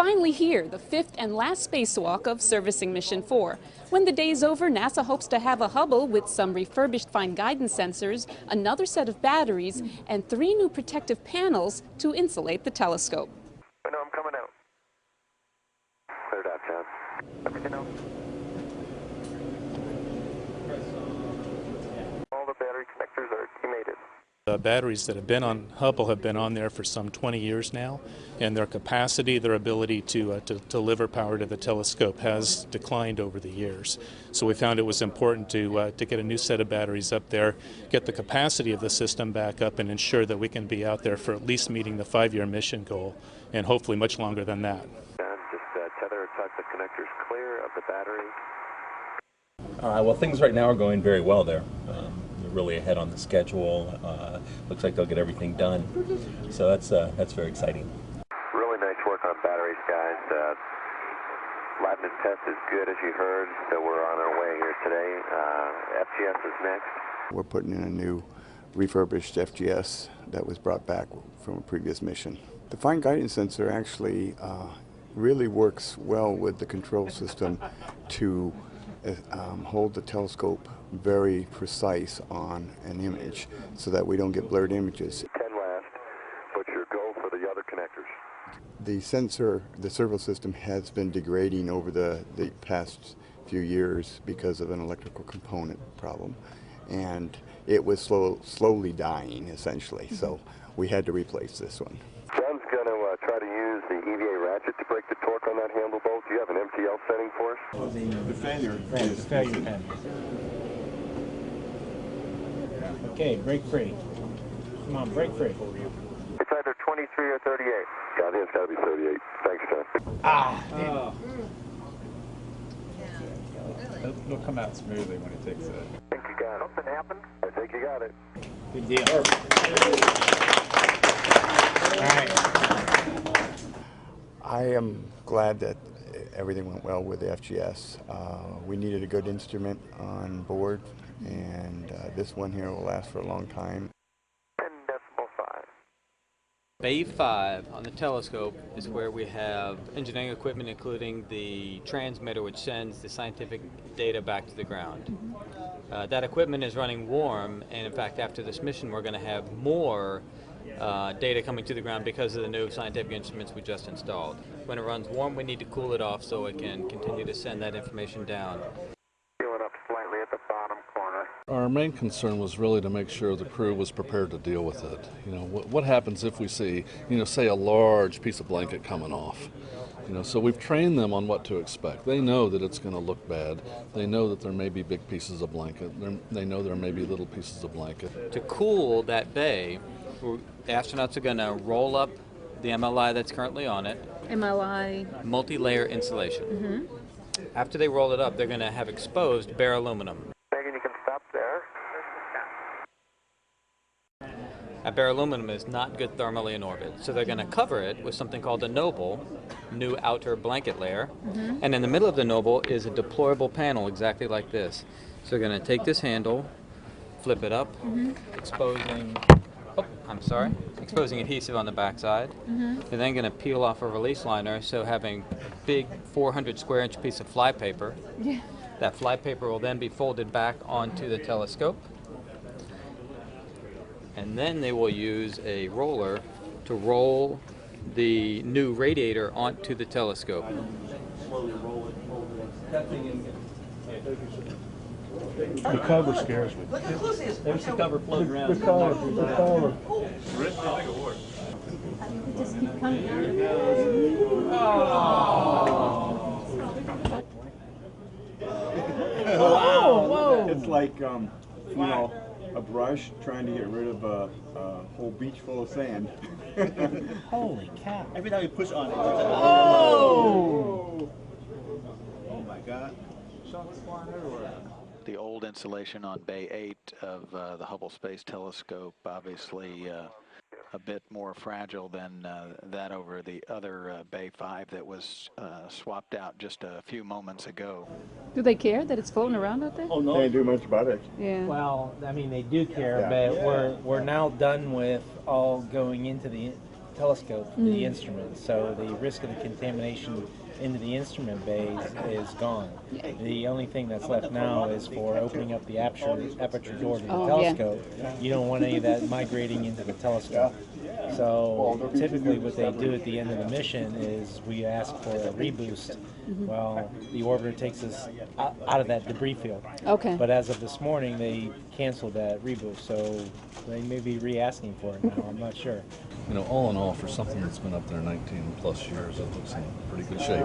finally here, the fifth and last spacewalk of servicing Mission 4. When the day's over, NASA hopes to have a Hubble with some refurbished fine guidance sensors, another set of batteries, and 3 new protective panels to insulate the telescope. I know I'm coming out. Cleared out, John. Everything else? All the battery connectors are cremated. The batteries that have been on Hubble have been on there for some 20 years now, and their capacity, their ability to deliver power to the telescope has declined over the years. So we found it was important to get a new set of batteries up there, get the capacity of the system back up, and ensure that we can be out there for at least meeting the 5-year mission goal, and hopefully much longer than that. And just tether type the connectors clear of the battery. Well, things right now are going very well there. Really ahead on the schedule. Looks like they'll get everything done. So that's very exciting. Really nice work on batteries, guys. Lab and test is good, as you heard, so we're on our way here today. FGS is next. We're putting in a new refurbished FGS that was brought back from a previous mission. The fine guidance sensor actually really works well with the control system to hold the telescope very precise on an image so that we don't get blurred images. 10 last. What's your goal for the other connectors? The sensor, the servo system has been degrading over the past few years because of an electrical component problem, and it was slowly dying essentially, so we had to replace this one. John's going to try to use the EVA ratchet to break the torque on that handle bolt. Do you have an MTL setting for us? The failure. The failure pen. Okay, break free. Come on, break free. It's either 23 or 38. Yeah, I think it's got to be 38. Thanks, John. Ah! It'll come out smoothly when it takes it. I think you got it. Something happened? I think you got it. Good deal. All right. I am glad that everything went well with the FGS. We needed a good instrument on board, and this one here will last for a long time. 10.5. Bay 5 on the telescope is where we have engineering equipment, including the transmitter which sends the scientific data back to the ground. That equipment is running warm, and in fact after this mission we're going to have more data coming to the ground because of the new scientific instruments we just installed. When it runs warm, we need to cool it off so it can continue to send that information down. Feeling up slightly at the bottom corner. Our main concern was really to make sure the crew was prepared to deal with it. You know, what happens if we see, say a large piece of blanket coming off? So we've trained them on what to expect. They know that it's going to look bad. They know that there may be big pieces of blanket. They know there may be little pieces of blanket. To cool that bay, the astronauts are going to roll up the MLI that's currently on it. MLI? Multi-layer insulation. After they roll it up, they're going to have exposed bare aluminum. Megan, you can stop there. That bare aluminum is not good thermally in orbit, so they're going to cover it with something called a noble, new outer blanket layer, and in the middle of the noble is a deployable panel exactly like this. So they're going to take this handle, flip it up, exposing adhesive on the backside. They're then going to peel off a release liner, so having big 400 square inch piece of fly paper. That fly paper will then be folded back onto the telescope, and then they will use a roller to roll the new radiator onto the telescope. The cover scares me. There's the cover floating around. The cover. Just keep coming. Whoa! It's like, a brush trying to get rid of a whole beach full of sand. Holy cow. Every time you push on it, Oh! Oh my God. Shots flying everywhere. The old installation on Bay 8 of the Hubble Space Telescope, obviously a bit more fragile than that over the other Bay 5 that was swapped out just a few moments ago. Do they care that it's floating around out there? Oh no. They didn't do much about it. Yeah. Well, I mean, they do care, Yeah. but we're now done with all going into the telescope, the instrument. So the risk of the contamination into the instrument bay is gone. The only thing that's left now is for opening up the aperture door to the telescope. You don't want any of that migrating into the telescope. So typically what they do at the end of the mission is we ask for a reboost. Well, the orbiter takes us out of that debris field. Okay. But as of this morning, they canceled that reboost, so they may be re-asking for it now. I'm not sure. You know, all in all, for something that's been up there 19 plus years, it looks in pretty good shape.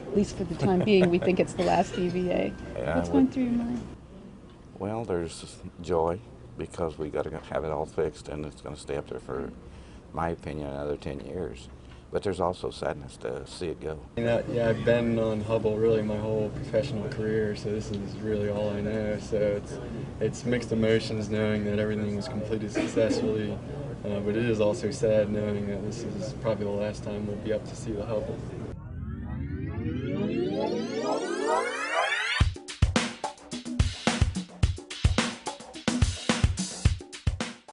At least for the time being, we think it's the last EVA. What's going through your mind? Well, there's joy because we got to have it all fixed, and it's going to stay up there for, my opinion, another 10 years. But there's also sadness to see it go. Yeah, I've been on Hubble really my whole professional career, so this is really all I know. So it's mixed emotions knowing that everything was completed successfully, but it is also sad knowing that this is probably the last time we'll be up to see the Hubble.